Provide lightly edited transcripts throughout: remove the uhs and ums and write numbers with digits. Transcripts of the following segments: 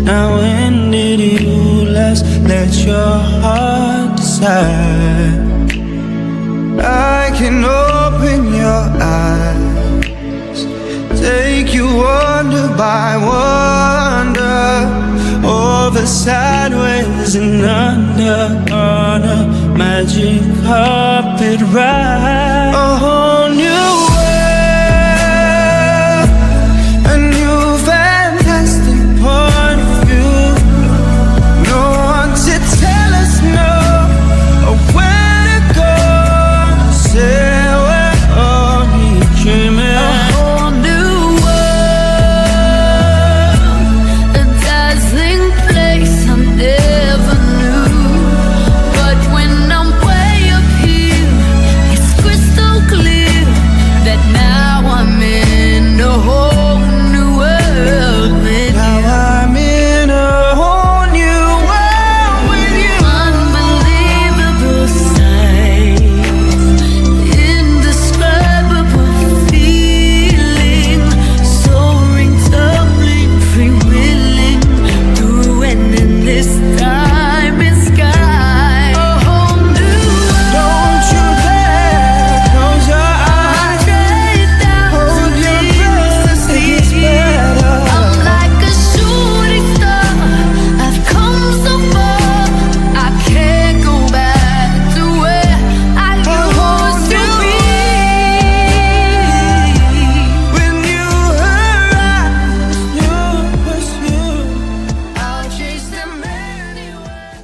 Now when did you last let your heart decide? I can open your eyes, take you wonder by wonder, over, sideways and under, on a magic carpet ride. A whole new world, a new fantastic point of view. No one to tell us no, or where to go. Say we're only dreaming. A whole new world, a dazzling place I never knew. But when I'm way up here, it's crystal clear that now I'm in a whole new world with Now you. I'm in a whole new world with you. Unbelievable sights, indescribable feeling, soaring, tumbling, freewheeling through an endless time and sky. A whole new world. Don't you dare close your eyes. 100,000 Hold your years to breath, it gets see. better. I'm like a shooting star. I've come so far. I can't go back to where I used to be. When you arise, you pursue. I'll chase them anywhere.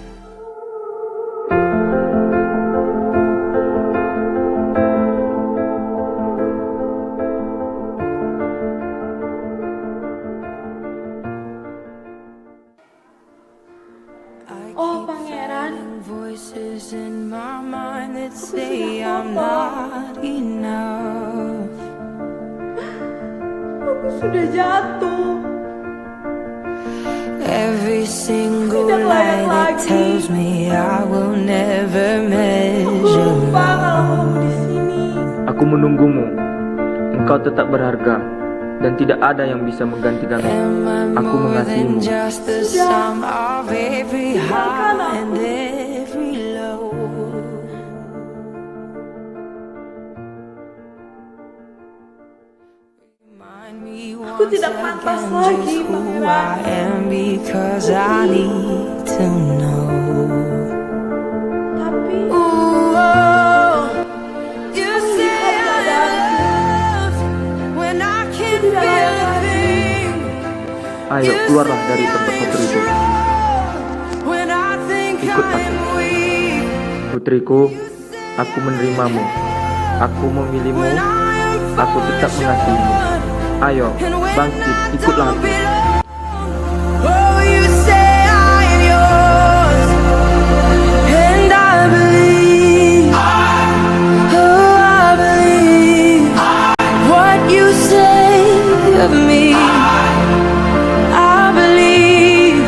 Oh, pangeran. Voices in my mind that say I'm not enough. Aku sudah jatuh. Every single Tidak layak lie that lagi. tells me I will never Aku measure lupa kalau up. kamu di sini. Aku menunggumu. Engkau tetap berharga dan tidak ada yang bisa menggantikanmu. Am I Aku more mengasihimu. than just the sum of every high and every low? Remind me Aku tidak once pantas again lagi, just who Pangeran. I am, because I need to know. Tapi Ooh, oh, you say lihat I keadaanku. love when I can't Tidak feel layak a lagi. thing. Ayo keluarlah dari tempat kotor itu. When I think Ikut I'm aku. weak, Putriku, aku menerimamu. Aku memilihmu. Aku tetap mengasihimu. Ayo, bangkit, ikutlah aku. oh, you say I'm yours, and I believe, oh, I believe what you say of me. I believe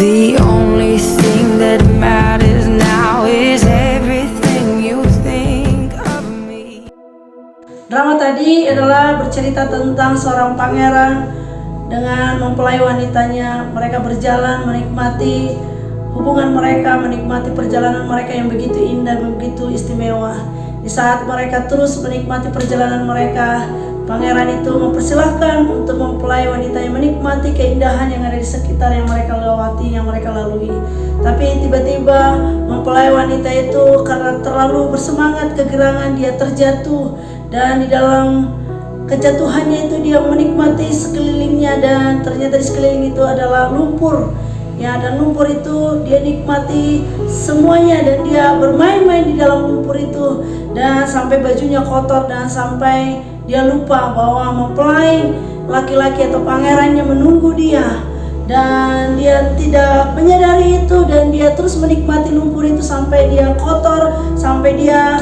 the only thing that matters now is everything you think of me. Drama tadi adalah bercerita tentang seorang pangeran dengan mempelai wanitanya. Mereka berjalan menikmati hubungan mereka, menikmati perjalanan mereka yang begitu indah, begitu istimewa. Di saat mereka terus menikmati perjalanan mereka, pangeran itu mempersilahkan untuk mempelai wanitanya menikmati keindahan yang ada di sekitar yang mereka lewati, yang mereka lalui. Tapi tiba-tiba mempelai wanita itu karena terlalu bersemangat, kegerangan, dia terjatuh. Dan di dalam kejatuhannya itu dia menikmati sekelilingnya, dan ternyata di sekeliling itu adalah lumpur. Ya, dan lumpur itu dia nikmati semuanya, dan dia bermain-main di dalam lumpur itu, dan sampai bajunya kotor, dan sampai dia lupa bahwa mempelai laki-laki atau pangerannya menunggu dia, dan dia tidak menyadari itu, dan dia terus menikmati lumpur itu sampai dia kotor, sampai dia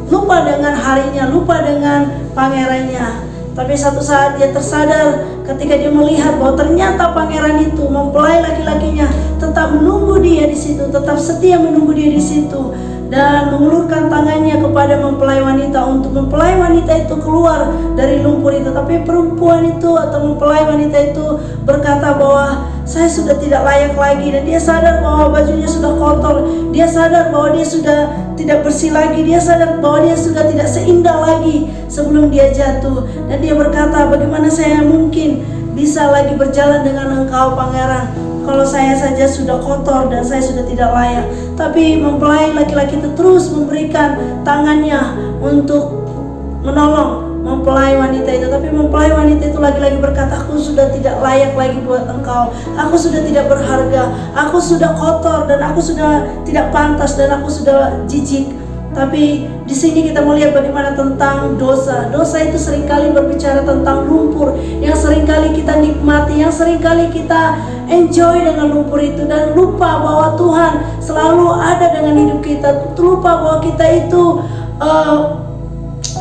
lupa dengan harinya, lupa dengan pangerannya. Tapi satu saat dia tersadar ketika dia melihat bahwa ternyata pangeran itu, mempelai laki-lakinya, tetap menunggu dia di situ, tetap setia menunggu dia di situ, dan mengulurkan tangannya kepada mempelai wanita untuk mempelai wanita itu keluar dari lumpur itu. Tapi perempuan itu atau mempelai wanita itu berkata bahwa saya sudah tidak layak lagi, dan dia sadar bahwa bajunya sudah kotor, dia sadar bahwa dia sudah tidak bersih lagi, dia sadar bahwa dia sudah tidak seindah lagi sebelum dia jatuh. Dan dia berkata, bagaimana saya mungkin bisa lagi berjalan dengan engkau pangeran, kalau saya saja sudah kotor dan saya sudah tidak layak. Tapi mempelai laki-laki itu terus memberikan tangannya untuk menolong mempelai wanita itu. Tapi mempelai wanita itu lagi-lagi berkata, aku sudah tidak layak lagi buat engkau, aku sudah tidak berharga, aku sudah kotor, dan aku sudah tidak pantas, dan aku sudah jijik. Tapi di sini kita melihat bagaimana tentang dosa. Dosa itu seringkali berbicara tentang lumpur yang seringkali kita nikmati, yang seringkali kita enjoy dengan lumpur itu, dan lupa bahwa Tuhan selalu ada dengan hidup kita. Lupa bahwa kita itu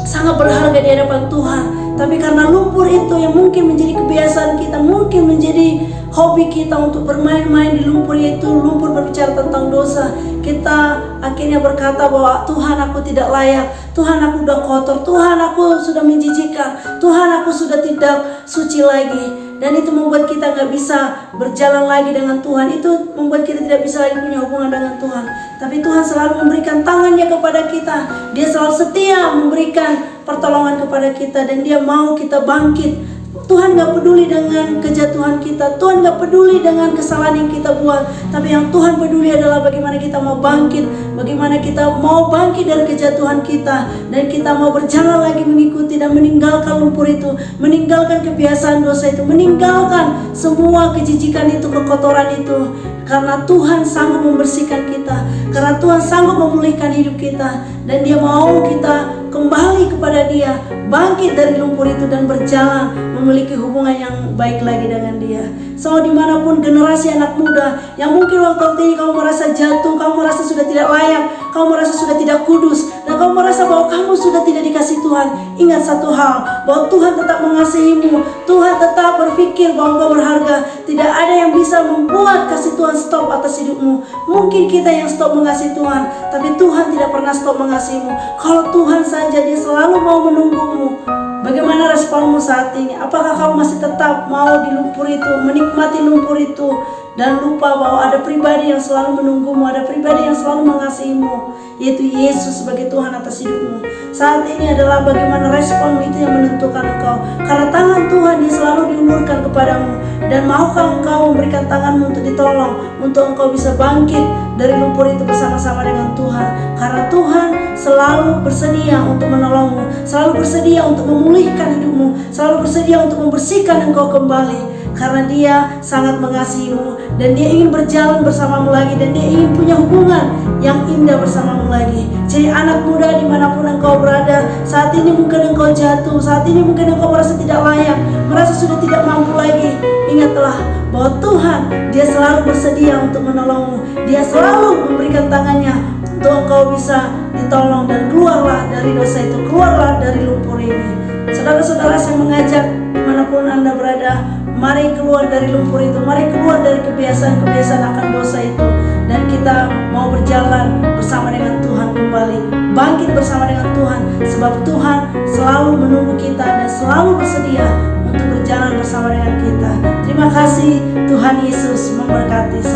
sangat berharga di hadapan Tuhan. Tapi karena lumpur itu yang mungkin menjadi kebiasaan kita, mungkin menjadi hobi kita untuk bermain-main di lumpur itu, lumpur berbicara tentang dosa, kita akhirnya berkata bahwa Tuhan, aku tidak layak, Tuhan, aku sudah kotor, Tuhan, aku sudah menjijikan, Tuhan, aku sudah tidak suci lagi. Dan itu membuat kita gak bisa berjalan lagi dengan Tuhan. Itu membuat kita tidak bisa lagi punya hubungan dengan Tuhan. Tapi Tuhan selalu memberikan tangannya kepada kita. Dia selalu setia memberikan pertolongan kepada kita, dan dia mau kita bangkit. Tuhan gak peduli dengan kejatuhan kita, Tuhan gak peduli dengan kesalahan yang kita buat. Tapi yang Tuhan peduli adalah bagaimana kita mau bangkit, bagaimana kita mau bangkit dari kejatuhan kita, dan kita mau berjalan lagi mengikuti dan meninggalkan lumpur itu, meninggalkan kebiasaan dosa itu, meninggalkan semua kejijikan itu, kekotoran itu. Karena Tuhan sanggup membersihkan kita, karena Tuhan sanggup memulihkan hidup kita, dan dia mau kita kembali kepada dia, bangkit dari lumpur itu, dan berjalan memiliki hubungan yang baik lagi dengan dia. So, dimanapun generasi anak muda yang mungkin waktu ini kamu merasa jatuh, kamu merasa sudah tidak layak, kamu merasa sudah tidak kudus, dan kamu merasa bahwa kamu sudah tidak dikasih Tuhan, ingat satu hal, bahwa Tuhan tetap mengasihimu. Tuhan tetap berpikir bahwa engkau berharga. Tidak ada yang bisa membuat kasih Tuhan stop atas hidupmu. Mungkin kita yang stop mengasihi Tuhan, tapi Tuhan tidak pernah stop mengasihimu. Kalau Tuhan saja, dia selalu mau menunggumu. Bagaimana responmu saat ini? Apakah kamu masih tetap mau di lumpur itu, menikmati lumpur itu, dan lupa bahwa ada pribadi yang selalu menunggumu, ada pribadi yang selalu mengasihimu, yaitu Yesus sebagai Tuhan atas hidupmu? Saat ini adalah bagaimana responmu itu yang menentukan engkau. Karena tangan Tuhan dia selalu diulurkan kepadamu, dan maukah engkau memberikan tanganmu untuk ditolong, untuk engkau bisa bangkit dari lumpur itu bersama-sama dengan Tuhan. Karena Tuhan selalu bersedia untuk menolongmu, selalu bersedia untuk memulihkan hidupmu, selalu bersedia untuk membersihkan engkau kembali. Karena dia sangat mengasihimu, dan dia ingin berjalan bersamamu lagi, dan dia ingin punya hubungan yang indah bersamamu lagi. Jadi anak muda dimanapun engkau berada, saat ini mungkin engkau jatuh, saat ini mungkin engkau merasa tidak layak, merasa sudah tidak mampu lagi. Ingatlah bahwa Tuhan dia selalu bersedia untuk menolongmu. Dia selalu memberikan tangannya untuk engkau bisa ditolong, dan keluarlah dari dosa itu, keluarlah dari lumpur ini. Saudara-saudara, saya mengajak dimanapun Anda berada, Mari keluar dari lumpur itu, mari keluar dari kebiasaan-kebiasaan akan dosa itu, dan kita mau berjalan bersama dengan Tuhan kembali, bangkit bersama dengan Tuhan, sebab Tuhan selalu menunggu kita dan selalu bersedia untuk berjalan bersama dengan kita. Terima kasih, Tuhan Yesus memberkati.